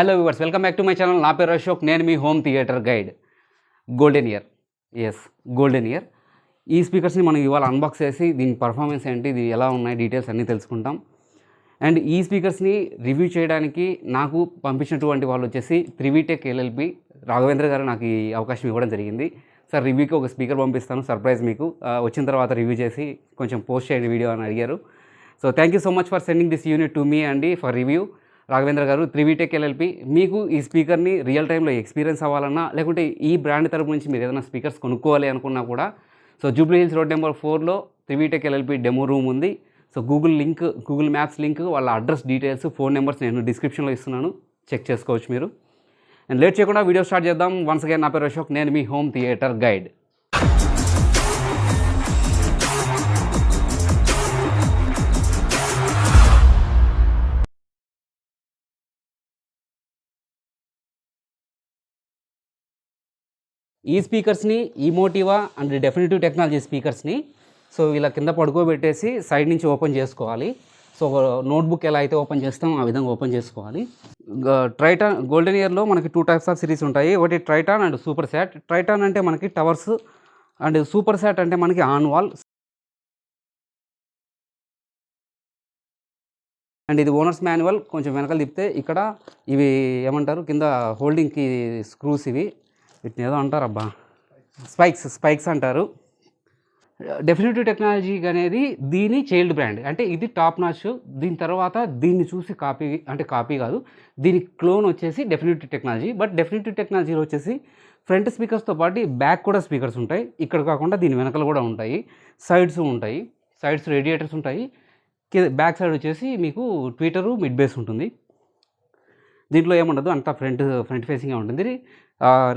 Hello viewers, welcome back to my channel. నా పేరు అశోక్. నేను మీ home theatre guide. Golden ear, golden ear. ఈ స్పీకర్స్ని మనం ఇవాళ అన్బాక్స్ చేసి దీని పర్ఫార్మెన్స్ ఏంటి, ఇది ఎలా ఉన్నాయి, డీటెయిల్స్ అన్నీ తెలుసుకుంటాం. అండ్ ఈ స్పీకర్స్ని రివ్యూ చేయడానికి నాకు పంపించినటువంటి వాళ్ళు వచ్చేసి త్రివీటెక్ ఎల్ఎల్పి రాఘవేంద్ర గారు నాకు ఈ అవకాశం ఇవ్వడం జరిగింది. సార్, రివ్యూకి ఒక స్పీకర్ పంపిస్తాను, సర్ప్రైజ్ మీకు, వచ్చిన తర్వాత రివ్యూ చేసి కొంచెం పోస్ట్ చేయండి వీడియో అని అడిగారు. So thank you so much for sending this unit to me అండి ఫర్ రివ్యూ. రాఘవేంద్ర గారు, త్రివీటెక్ ఎల్ఎల్పి. మీకు ఈ స్పీకర్ని రియల్ టైంలో ఎక్స్పీరియన్స్ అవ్వాలన్నా, లేకుంటే ఈ బ్రాండ్ తరపు నుంచి మీరు ఏదైనా స్పీకర్స్ కొనుక్కోవాలి అనుకున్నా కూడా, so Jubilee Hills road number 4లో త్రివీటెక్ ఎల్ఎల్పి డెమో రూమ్ ఉంది. సో గూగుల్ మ్యాప్స్ లింక్, వాళ్ళ అడ్రస్ డీటెయిల్స్, ఫోన్ నెంబర్స్ నేను డిస్క్రిప్షన్లో ఇస్తున్నాను, చెక్ చేసుకోవచ్చు మీరు. అండ్ లేట్ చేయకుండా వీడియో స్టార్ట్ చేద్దాం. వన్స్ అగైన్, నా పేరు అశోక్, నేను మీ హోమ్ థియేటర్ గైడ్. ఈ స్పీకర్స్ని ఈమోటివా అండ్ డెఫినిటివ్ టెక్నాలజీ స్పీకర్స్ని సో ఇలా కింద పడుకోబెట్టేసి సైడ్ నుంచి ఓపెన్ చేసుకోవాలి. సో నోట్బుక్ ఎలా అయితే ఓపెన్ చేస్తాం ఆ విధంగా ఓపెన్ చేసుకోవాలి. ట్రైటాన్ గోల్డెన్ ఇయర్లో మనకి 2 టైప్స్ ఆఫ్ సిరీస్ ఉంటాయి. ఒకటి Triton and super SAT. Triton అంటే మనకి టవర్స్ అండ్ సూపర్ శాట్ అంటే మనకి ఆన్ వాల్. అండ్ ఇది ఓనర్స్ మాన్యువల్. కొంచెం వెనకాల తిప్పితే ఇక్కడ ఇవి ఏమంటారు, కింద హోల్డింగ్కి స్క్రూస్, ఇవి వీటిని ఏదో అంటారు అబ్బా, స్పైక్స్ అంటారు. డెఫినిటివ్ టెక్నాలజీ అనేది దీని చైల్డ్ బ్రాండ్, అంటే ఇది టాప్ నాచ్. దీని తర్వాత దీన్ని చూసి కాపీ కాదు, దీని క్లోన్ వచ్చేసి డెఫినిటివ్ టెక్నాలజీ. బట్ డెఫినిటివ్ టెక్నాలజీలో వచ్చేసి ఫ్రంట్ స్పీకర్స్తో పాటు బ్యాక్ కూడా స్పీకర్స్ ఉంటాయి. ఇక్కడ కాకుండా దీని వెనకలు కూడా ఉంటాయి, సైడ్స్ ఉంటాయి, సైడ్స్ రేడియేటర్స్ ఉంటాయి. బ్యాక్ సైడ్ వచ్చేసి మీకు ట్విటరు మిడ్ బేస్ ఉంటుంది. దీంట్లో ఏముండదు, అంతా ఫ్రంట్ ఫేసింగ్గా ఉంటుంది.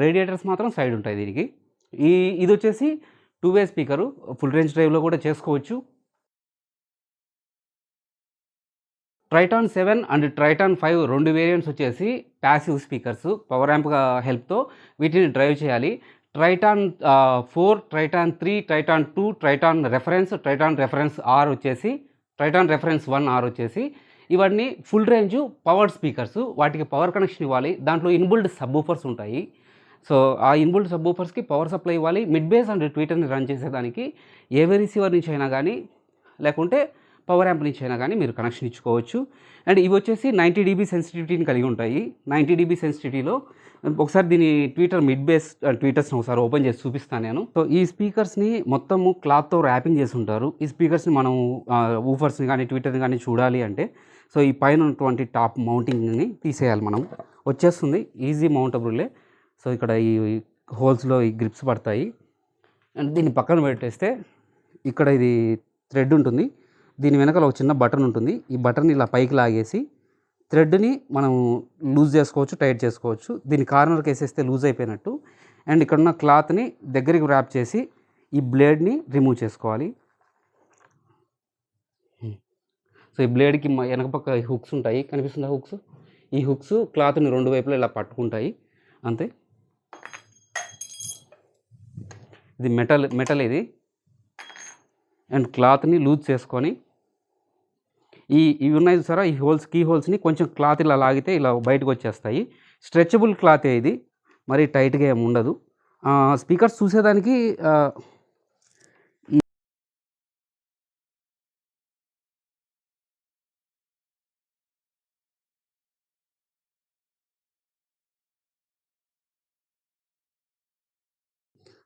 రేడియేటర్స్ మాత్రం సైడ్ ఉంటాయి దీనికి. ఇది వచ్చేసి 2-వే స్పీకరు, ఫుల్ రేంజ్ డ్రైవ్లో కూడా చేసుకోవచ్చు. ట్రైటాన్ 7 అండ్ ట్రైటాన్ 5 2 వేరియంట్స్ వచ్చేసి ప్యాసివ్ స్పీకర్స్. పవర్ యాంప్ హెల్ప్తో వీటిని డ్రైవ్ చేయాలి. Triton 4, Triton 3, Triton 2, Triton reference R వచ్చేసి, ట్రైటాన్ రెఫరెన్స్ 1R వచ్చేసి ఇవన్నీ ఫుల్ రేంజ్ పవర్డ్ స్పీకర్స్. వాటికి పవర్ కనెక్షన్ ఇవ్వాలి. దాంట్లో ఇన్బుల్డ్ సబ్బూఫర్స్ ఉంటాయి. సో ఆ ఇన్బుల్డ్ సబ్బూఫర్స్కి పవర్ సప్లై ఇవ్వాలి. మిడ్ బేస్ అండ్ ట్విటర్ని రన్ చేసేదానికి ఏవే రిసీవర్ నుంచి అయినా కానీ, లేకుంటే పవర్ యాంప్ నుంచి అయినా కానీ మీరు కనెక్షన్ ఇచ్చుకోవచ్చు. అండ్ ఇవి వచ్చేసి 90 dB సెన్సిటివిటీని కలిగి ఉంటాయి. 90 dB సెన్సిటివిటీలో ఒకసారి దీని మిడ్ బేస్ ట్వీటర్స్ని ఒకసారి ఓపెన్ చేసి చూపిస్తాను నేను. సో ఈ స్పీకర్స్ని మొత్తము క్లాత్తో ర్యాపింగ్ చేసి ఉంటారు. ఈ స్పీకర్స్ని మనం ఊఫర్స్ని కానీ ట్విటర్ని కానీ చూడాలి అంటే, సో ఈ పైన ఉన్నటువంటి టాప్ మౌంటింగ్ని తీసేయాలి. మనం వచ్చేస్తుంది, ఈజీ మౌంటబుల్లే. సో ఇక్కడ ఈ హోల్స్లో ఈ గ్రిప్స్ పడతాయి. అండ్ దీన్ని పక్కన పెట్టేస్తే ఇక్కడ ఇది థ్రెడ్ ఉంటుంది. దీని వెనకాల ఒక చిన్న బటన్ ఉంటుంది. ఈ బటన్ ఇలా పైకి లాగేసి థ్రెడ్ని మనం లూజ్ చేసుకోవచ్చు, టైట్ చేసుకోవచ్చు. దీని కార్నర్కి వేసేస్తే లూజ్ అయిపోయినట్టు. అండ్ ఇక్కడ ఉన్న క్లాత్ని దగ్గరికి ర్యాప్ చేసి ఈ బ్లేడ్ని రిమూవ్ చేసుకోవాలి. సో ఈ బ్లేడ్కి వెనక పక్క హుక్స్ ఉంటాయి, కనిపిస్తుందా హుక్స్? ఈ హుక్స్ క్లాత్ని 2 వైపులా ఇలా పట్టుకుంటాయి, అంతే. ఇది మెటల్ ఇది. అండ్ క్లాత్ని లూజ్ చేసుకొని ఇవి ఉన్నాయి చూసారా, ఈ కీ హోల్స్ని కొంచెం క్లాత్ ఇలా లాగితే ఇలా బయటకు వచ్చేస్తాయి. స్ట్రెచబుల్ క్లాతే ఇది, మరీ టైట్గా ఏమి ఉండదు. స్పీకర్స్ చూసేదానికి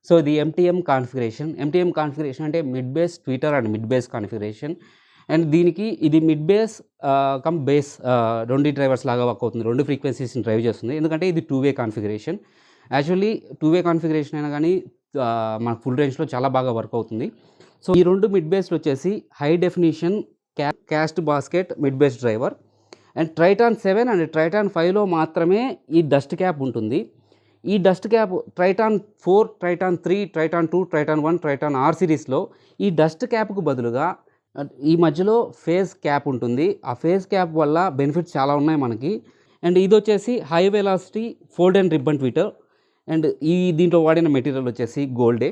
సో ఇది MTM కాన్ఫిగరేషన్ అంటే mid base Twitter and mid base configuration. And దీనికి ఇది mid base come base 2 drivers లాగా వర్క్ అవుతుంది. 2 ఫ్రీక్వెన్సీస్ని డ్రైవ్ చేస్తుంది. ఎందుకంటే ఇది 2-వే కాన్ఫిగరేషన్. యాక్చువల్లీ 2-వే కాన్ఫిగరేషన్ అయినా కానీ మనకు ఫుల్ రేంజ్లో చాలా బాగా వర్క్ అవుతుంది. సో ఈ 2 మిడ్ బేస్లు వచ్చేసి high definition cast basket mid bass driver. And Triton 7 and Triton 5లో మాత్రమే ఈ డస్ట్ క్యాప్ ఉంటుంది. ఈ dust cap Triton 4, Triton 3, Triton 2, Triton 1, Triton R సిరీస్లో ఈ డస్ట్ క్యాప్కు బదులుగా ఈ మధ్యలో ఫేజ్ క్యాప్ ఉంటుంది. ఆ ఫేజ్ క్యాప్ వల్ల బెనిఫిట్స్ చాలా ఉన్నాయి మనకి. అండ్ ఇది వచ్చేసి high velocity fold and ribbon tweeter. And దీంట్లో వాడిన మెటీరియల్ వచ్చేసి గోల్డే.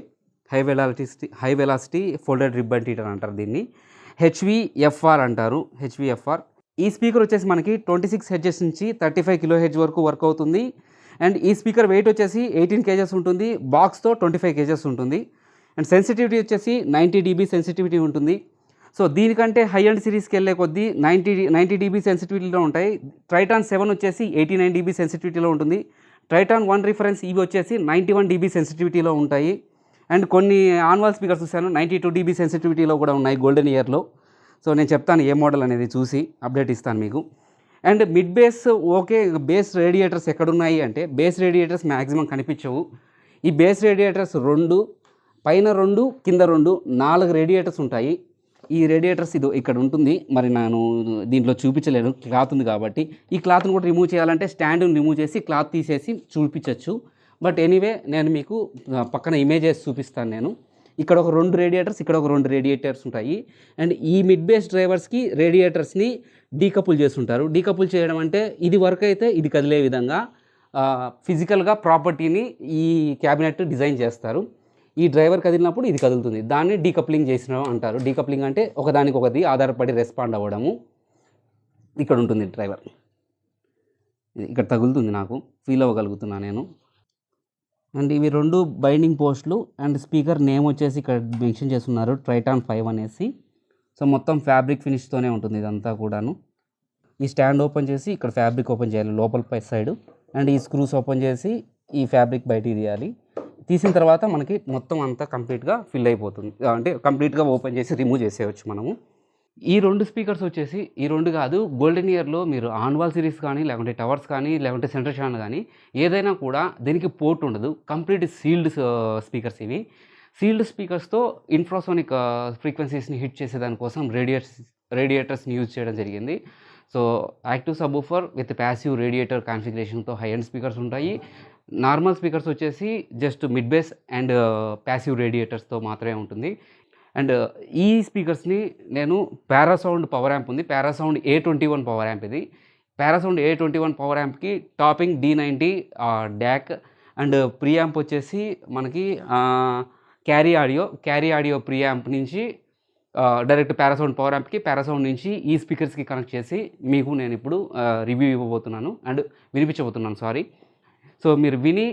High velocity folded ribbon tweeter అంటారు దీన్ని. HVFR అంటారు. HVFR ఈ స్పీకర్ వచ్చేసి మనకి 26 హెర్ట్జ్ నుంచి 35 కిలో హెర్ట్జ్ వరకు వర్క్ అవుతుంది. అండ్ ఈ స్పీకర్ వెయిట్ వచ్చేసి 18 కేజెస్ ఉంటుంది. బాక్స్తో 25 కేజెస్ ఉంటుంది. అండ్ సెన్సిటివిటీ వచ్చేసి 90 dB సెన్సిటివిటీ ఉంటుంది. సో దీనికంటే హై అండ్ సిరీస్కి వెళ్ళే కొద్దీ 90 dB సెన్సిటివిటీలో ఉంటాయి. ట్రైటాన్ 7 వచ్చేసి 89 dB సెన్సిటివిటీలో ఉంటుంది. ట్రైటాన్ 1 రిఫరెన్స్ ఇవి వచ్చేసి 91 dB సెన్సిటివిటీలో ఉంటాయి. అండ్ కొన్ని ఆన్వాల్ స్పీకర్స్ చూసాను 92 dB సెన్సిటివిటీలో కూడా ఉన్నాయి గోల్డెన్ ఇయర్లో. సో నేను చెప్తాను ఏ మోడల్ అనేది చూసి అప్డేట్ ఇస్తాను మీకు. And mid base okay, base radiators ఎక్కడున్నాయి అంటే బేస్ రేడియేటర్స్ మ్యాక్సిమం కనిపించవు. ఈ బేస్ రేడియేటర్స్ 2 పైన 2 కింద 2 4 రేడియేటర్స్ ఉంటాయి. ఈ రేడియేటర్స్ ఇది ఇక్కడ ఉంటుంది. మరి నేను దీంట్లో చూపించలేను, క్లాత్ ఉంది కాబట్టి. ఈ క్లాత్ని కూడా రిమూవ్ చేయాలంటే స్టాండ్ని రిమూవ్ చేసి క్లాత్ తీసేసి చూపించవచ్చు. బట్ ఎనీవే నేను మీకు పక్కన ఇమేజెస్ చూపిస్తాను నేను. ఇక్కడ ఒక 2 రేడియేటర్స్, ఇక్కడ ఒక 2 రేడియేటర్స్ ఉంటాయి. అండ్ ఈ మిడ్ బేస్ డ్రైవర్స్కి రేడియేటర్స్ని డీకపుల్ చేస్తుంటారు. డీకపుల్ చేయడం అంటే ఇది వర్క్ అయితే ఇది కదిలే విధంగా ఫిజికల్గా ప్రాపర్టీని ఈ క్యాబినెట్ డిజైన్ చేస్తారు. ఈ డ్రైవర్ కదిలినప్పుడు ఇది కదులుతుంది. దాన్ని డీకప్లింగ్ చేసిన అంటారు. డీకప్లింగ్ అంటే ఒకదానికొకటి ఆధారపడి రెస్పాండ్ అవ్వడము. ఇక్కడ ఉంటుంది డ్రైవర్, ఇక్కడ తగులుతుంది, నాకు ఫీల్ అవ్వగలుగుతున్నా నేను. అండ్ ఇవి 2 బైండింగ్ పోస్టులు. అండ్ స్పీకర్ నేమ్ వచ్చేసి ఇక్కడ మెన్షన్ చేస్తున్నారు ట్రైటాన్ 5 అనేసి. సో మొత్తం ఫ్యాబ్రిక్ ఫినిష్తోనే ఉంటుంది ఇదంతా కూడాను. ఈ స్టాండ్ ఓపెన్ చేసి ఇక్కడ ఫ్యాబ్రిక్ ఓపెన్ చేయాలి లోపల పై సైడ్. అండ్ ఈ స్క్రూస్ ఓపెన్ చేసి ఈ ఫ్యాబ్రిక్ బయటికి తీయాలి. తీసిన తర్వాత మనకి మొత్తం అంతా కంప్లీట్గా ఫిల్ అయిపోతుంది. అంటే కంప్లీట్గా ఓపెన్ చేసి రిమూవ్ చేసేయచ్చు మనము. ఈ 2 స్పీకర్స్ వచ్చేసి, ఈ 2 కాదు, గోల్డెన్ ఇయర్లో మీరు ఆన్వాల్ సిరీస్ కానీ లేకుంటే టవర్స్ కానీ లేకుంటే సెంటర్ ఛానల్ కానీ ఏదైనా కూడా దీనికి పోర్ట్ ఉండదు. కంప్లీట్ సీల్డ్ స్పీకర్స్ ఇవి. సీల్డ్ స్పీకర్స్తో ఇన్ఫ్రాసోనిక్ ఫ్రీక్వెన్సీస్ని హిట్ చేసేదానికోసం రేడియేటర్స్ని యూజ్ చేయడం జరిగింది. So active subwoofer with passive radiator కాన్ఫిగరేషన్తో హై ఎండ్ స్పీకర్స్ ఉంటాయి. నార్మల్ స్పీకర్స్ వచ్చేసి just mid bass and passive రేడియేటర్స్తో మాత్రమే ఉంటుంది. అండ్ ఈ స్పీకర్స్ని నేను పారాసౌండ్ పవర్ యాంప్ ఉంది, పారాసౌండ్ A21 పవర్ యాంప్. ఇది పారాసౌండ్ A21 పవర్ యాంప్కి Topping D90 DAC and pre amp వచ్చేసి మనకి క్యారీ ఆడియో ప్రీ యాంప్ నుంచి డైరెక్ట్ పారాసౌండ్ పవర్ యాంప్కి, పారాసౌండ్ నుంచి ఈ స్పీకర్స్కి కనెక్ట్ చేసి మీకు నేను ఇప్పుడు రివ్యూ ఇవ్వబోతున్నాను అండ్ వినిపించబోతున్నాను. సో మీరు విని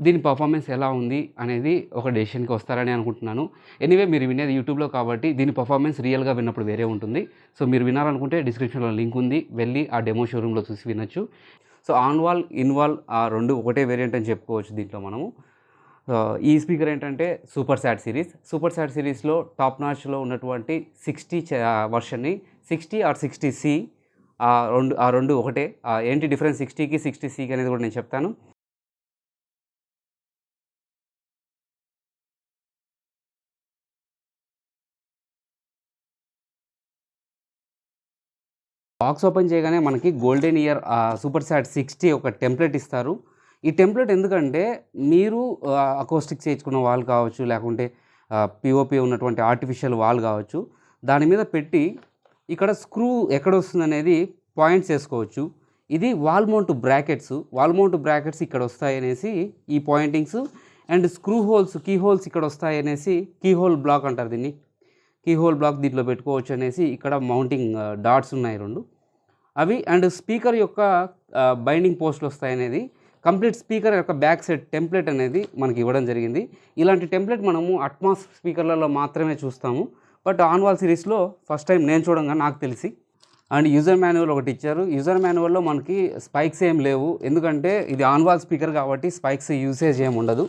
దీని పర్ఫార్మెన్స్ ఎలా ఉంది అనేది ఒక డెసిషన్కి వస్తారని అనుకుంటున్నాను. ఎనీవే మీరు వినేది యూట్యూబ్లో కాబట్టి దీని పర్ఫార్మెన్స్ రియల్గా విన్నప్పుడు వేరే ఉంటుంది. సో మీరు వినాలనుకుంటే డిస్క్రిప్షన్లో లింక్ ఉంది, వెళ్ళి ఆ డెమో షోరూంలో చూసి వినొచ్చు. సో ఆన్వాల్ ఇన్వాల్ ఆ 2 ఒకటే వేరియంట్ అని చెప్పుకోవచ్చు దీంట్లో మనము. ఈ స్పీకర్ ఏంటంటే సూపర్ సాట్ సిరీస్లో టాప్ నాచ్లో ఉన్నటువంటి 60 వర్షన్ని 60 ఆర్ 60C ఆ రెండు ఒకటే. ఏంటి డిఫరెన్స్ 60కి 60Cకి అనేది కూడా నేను చెప్తాను. బాక్స్ ఓపెన్ చేయగానే మనకి గోల్డెన్ ఇయర్ సూపర్ సాట్ 60 ఒక టెంప్లెట్ ఇస్తారు. ఈ టెంప్లెట్ ఎందుకంటే మీరు అకోస్టిక్ చేయించుకున్న వాల్ కావచ్చు, లేకుంటే పిఓపి ఉన్నటువంటి ఆర్టిఫిషియల్ వాల్ కావచ్చు, దాని మీద పెట్టి ఇక్కడ స్క్రూ ఎక్కడ వస్తుంది అనేది పాయింట్స్ వేసుకోవచ్చు. ఇది వాల్ మౌంట్ బ్రాకెట్స్ ఇక్కడ వస్తాయనేసి ఈ pointings. And screw holes, key holes ఇక్కడ వస్తాయనేసి కీ హోల్ బ్లాక్ అంటారు దీన్ని. కీ హోల్ బ్లాక్ దీంట్లో పెట్టుకోవచ్చు అనేసి ఇక్కడ మౌంటింగ్ డాట్స్ ఉన్నాయి 2 అవి. అండ్ స్పీకర్ యొక్క బైండింగ్ పోస్టులు వస్తాయనేది కంప్లీట్ స్పీకర్ యొక్క బ్యాక్ సైడ్ టెంప్లెట్ అనేది మనకి ఇవ్వడం జరిగింది. ఇలాంటి టెంప్లెట్ మనము అట్మాస్ స్పీకర్లలో మాత్రమే చూస్తాము. బట్ ఆన్వాల్ సిరీస్లో ఫస్ట్ టైం నేను చూడంగా నాకు తెలిసి. అండ్ యూజర్ మాన్యువల్ ఒకటి ఇచ్చారు. యూజర్ మాన్యువల్లో మనకి స్పైక్స్ ఏం లేవు, ఎందుకంటే ఇది ఆన్వాల్ స్పీకర్ కాబట్టి స్పైక్స్ యూసేజ్ ఏమి ఉండదు.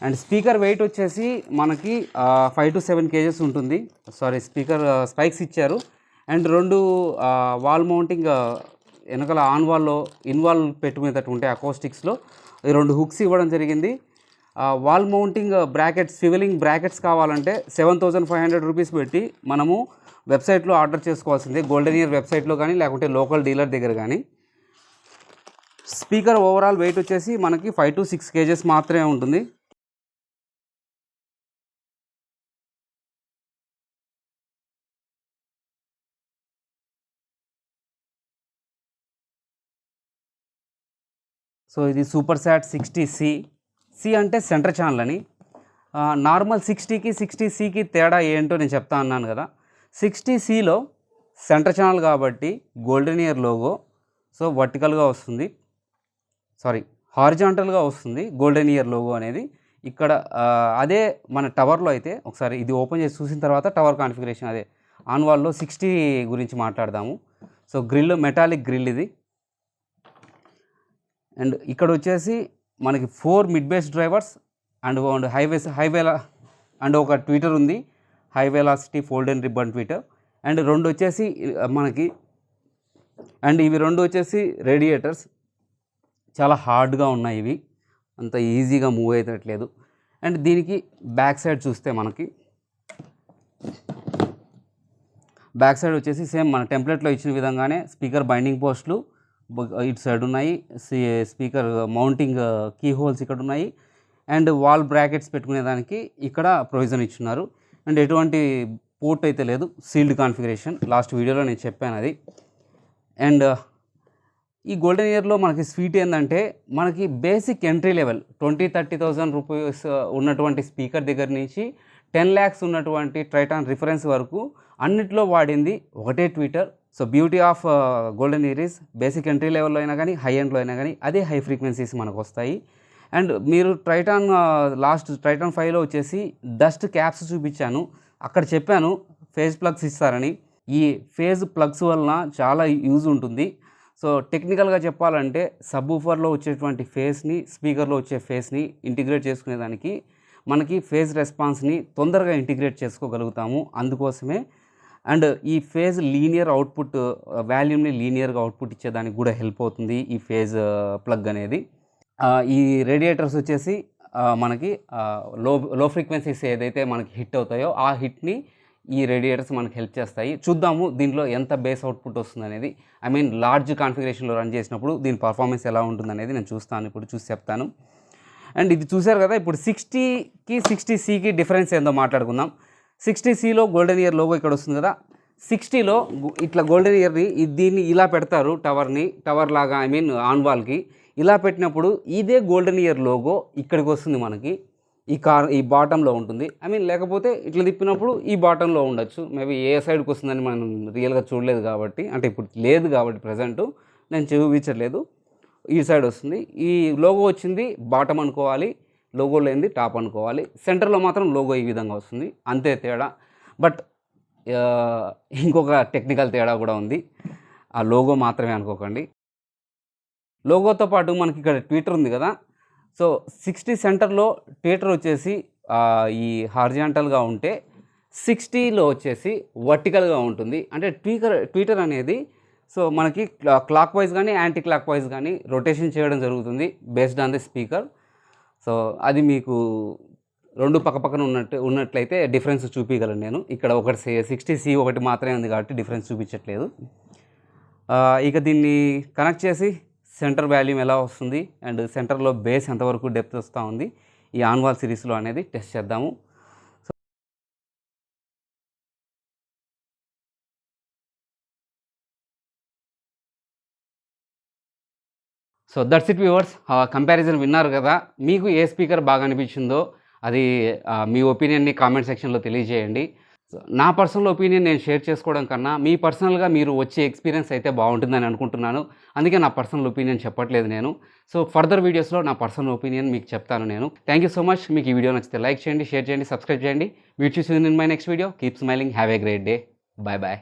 అండ్ స్పీకర్ వెయిట్ వచ్చేసి మనకి 5 to 7 kgs ఉంటుంది. స్పీకర్ స్పైక్స్ ఇచ్చారు. అండ్ 2 వాల్ మౌంటింగ్ వెనకాల ఆన్వాల్లో ఇన్వాల్ పెట్టుకునేటట్టు అకోస్టిక్స్లో 2 హుక్స్ ఇవ్వడం జరిగింది. వాల్ మౌంటింగ్ బ్రాకెట్స్, స్వివలింగ్ బ్రాకెట్స్ కావాలంటే 7,500 రూపీస్ పెట్టి మనము వెబ్సైట్లో ఆర్డర్ చేసుకోవాల్సిందే, గోల్డెన్ ఇయర్ వెబ్సైట్లో కానీ లేకుంటే లోకల్ డీలర్ దగ్గర కానీ. స్పీకర్ ఓవరాల్ వెయిట్ వచ్చేసి మనకి 5 to 6 kgs మాత్రమే ఉంటుంది. సో ఇది సూపర్ సాట్ 60C అంటే సెంటర్ ఛానల్ అని. నార్మల్ 60కి 60Cకి తేడా ఏంటో నేను చెప్తా అన్నాను కదా. 60Cలో సెంటర్ ఛానల్ కాబట్టి గోల్డెన్ ఇయర్ లోగో సో వర్టికల్గా వస్తుంది, సారీ హారిజాంటల్గా వస్తుంది గోల్డెన్ ఇయర్ లోగో అనేది. ఇక్కడ అదే మన టవర్లో అయితే ఒకసారి ఇది ఓపెన్ చేసి చూసిన తర్వాత టవర్ కాన్ఫిగరేషన్ అదే ఆన్ వాల్లో 60 గురించి మాట్లాడదాము. సో గ్రిల్ మెటాలిక్ గ్రిల్ ఇది. అండ్ ఇక్కడ వచ్చేసి మనకి 4 mid base drivers and highway and ఒక ట్వీటర్ ఉంది, high velocity fold and ribbon Twitter. And 2 వచ్చేసి మనకి అండ్ ఇవి 2 వచ్చేసి రేడియేటర్స్ చాలా హార్డ్గా ఉన్నాయి, ఇవి అంత ఈజీగా మూవ్ అయ్యేటట్లేదు. అండ్ దీనికి బ్యాక్ సైడ్ చూస్తే మనకి బ్యాక్ సైడ్ వచ్చేసి సేమ్ మన టెంప్లెట్లో ఇచ్చిన విధంగానే స్పీకర్ బైండింగ్ పోస్టులు ఇటు సైడ్ ఉన్నాయి, స్పీకర్ మౌంటింగ్ కీ హోల్స్ ఇక్కడ ఉన్నాయి. అండ్ వాల్ బ్రాకెట్స్ పెట్టుకునేదానికి ఇక్కడ ప్రొవిజన్ ఇచ్చున్నారు. అండ్ ఎటువంటి పోర్ట్ అయితే లేదు, సీల్డ్ కాన్ఫిగరేషన్, లాస్ట్ వీడియోలో నేను చెప్పాను అది. అండ్ ఈ గోల్డెన్ ఇయర్లో మనకి స్వీట్ ఏంటంటే మనకి బేసిక్ ఎంట్రీ లెవెల్ 20-30,000 రూపీస్ ఉన్నటువంటి స్పీకర్ దగ్గర నుంచి 10 lakhs ఉన్నటువంటి ట్రైటాన్ రిఫరెన్స్ వరకు అన్నిట్లో వాడింది ఒకటే Twitter. So beauty of golden year is basic entry లెవెల్లో అయినా కానీ హై ఎండ్లో అయినా కానీ అదే హై ఫ్రీక్వెన్సీస్ మనకు వస్తాయి. అండ్ మీరు లాస్ట్ ట్రైటాన్ 5లో వచ్చేసి డస్ట్ క్యాప్స్ చూపించాను, అక్కడ చెప్పాను ఫేజ్ ప్లగ్స్ ఇస్తారని. ఈ ఫేజ్ ప్లగ్స్ వలన చాలా యూజ్ ఉంటుంది. సో టెక్నికల్గా చెప్పాలంటే సబ్ ఊఫర్లో వచ్చేటువంటి ఫేస్ని స్పీకర్లో వచ్చే ఫేస్ని ఇంటిగ్రేట్ చేసుకునేదానికి మనకి ఫేజ్ రెస్పాన్స్ని తొందరగా ఇంటిగ్రేట్ చేసుకోగలుగుతాము, అందుకోసమే. అండ్ ఈ ఫేజ్ లీనియర్ అవుట్పుట్ వాల్యూమ్ని లీనియర్గా అవుట్పుట్ ఇచ్చేదానికి కూడా హెల్ప్ అవుతుంది ఈ ఫేజ్ ప్లగ్ అనేది. ఈ రేడియేటర్స్ వచ్చేసి మనకి లో ఫ్రీక్వెన్సీస్ ఏదైతే మనకి హిట్ అవుతాయో ఆ హిట్ని ఈ రేడియేటర్స్ మనకి హెల్ప్ చేస్తాయి. చూద్దాము దీంట్లో ఎంత బేస్ అవుట్పుట్ వస్తుంది అనేది. ఐ మీన్ లార్జ్ కాన్ఫిగరేషన్లో రన్ చేసినప్పుడు దీని పర్ఫార్మెన్స్ ఎలా ఉంటుంది అనేది నేను చూస్తాను, ఇప్పుడు చూసి చెప్తాను. అండ్ ఇది చూసారు కదా, ఇప్పుడు 60కి 60Cకి డిఫరెన్స్ ఏందో మాట్లాడుకుందాం. 60Cలో గోల్డెన్ ఇయర్ లోగో ఇక్కడ వస్తుంది కదా, 60లో ఇట్లా గోల్డెన్ ఇయర్ని దీన్ని ఇలా పెడతారు, టవర్ లాగా ఐ మీన్ ఆన్ వాల్కి ఇలా పెట్టినప్పుడు ఇదే గోల్డెన్ ఇయర్ లోగో ఇక్కడికి వస్తుంది మనకి, ఈ బాటంలో ఉంటుంది. ఐ మీన్ లేకపోతే ఇట్లా తిప్పినప్పుడు ఈ బాటంలో ఉండొచ్చు, మేబీ ఏ సైడ్కి వస్తుందని మనం రియల్గా చూడలేదు కాబట్టి, అంటే ఇప్పుడు లేదు కాబట్టి ప్రజెంట్ నేను చూపించట్లేదు, ఈ సైడ్ వస్తుంది. ఈ లోగో వచ్చింది బాటం అనుకోవాలి, లోగో లేనిది టాప్ అనుకోవాలి. సెంటర్లో మాత్రం లోగో ఈ విధంగా వస్తుంది, అంతే తేడా. బట్ ఇంకొక టెక్నికల్ తేడా కూడా ఉంది, ఆ లోగో మాత్రమే అనుకోకండి. లోగోతో పాటు మనకి ఇక్కడ ట్వీటర్ ఉంది కదా, సో 60 సెంటర్లో ట్వీటర్ వచ్చేసి ఈ హారిజాంటల్గా ఉంటే 60లో వచ్చేసి వర్టికల్గా ఉంటుంది. అంటే ట్వీటర్ అనేది సో మనకి క్లాక్ వైజ్ కానీ యాంటీ క్లాక్ వైజ్ కానీ రొటేషన్ చేయడం జరుగుతుంది based on the speaker. So అది మీకు 2 పక్కపక్కన ఉన్నట్లయితే డిఫరెన్స్ చూపించగలను నేను. ఇక్కడ ఒకటి 60C ఒకటి మాత్రమే ఉంది కాబట్టి డిఫరెన్స్ చూపించట్లేదు. ఇక దీన్ని కనెక్ట్ చేసి సెంటర్ వాల్యూమ్ ఎలా వస్తుంది అండ్ సెంటర్లో బేస్ ఎంతవరకు డెప్త్ వస్తూ ఉంది ఈ ఆన్వాల్ సిరీస్లో అనేది టెస్ట్ చేద్దాము. So that's it viewers, comparison విన్నారు కదా. మీకు ఏ స్పీకర్ బాగా అనిపించిందో అది మీ ఒపీనియన్ని కామెంట్ సెక్షన్లో తెలియజేయండి. నా పర్సనల్ ఒపీనియన్ నేను షేర్ చేసుకోవడం కన్నా మీ పర్సనల్గా మీరు వచ్చే ఎక్స్పీరియన్స్ అయితే బాగుంటుందని అనుకుంటున్నాను, అందుకే నా పర్సనల్ ఒపీనియన్ చెప్పట్లేదు నేను. సో ఫర్దర్ వీడియోస్లో నా పర్సనల్ ఒపీనియన్ మీకు చెప్తాను నేను. Thank you so much. మీకు ఈ వీడియో నచ్చితే లైక్ చేయండి, షేర్ చేయండి, సబ్స్క్రైబ్ చేయండి. Meet you soon in my next video. Keep smiling, have a great day. Bye bye.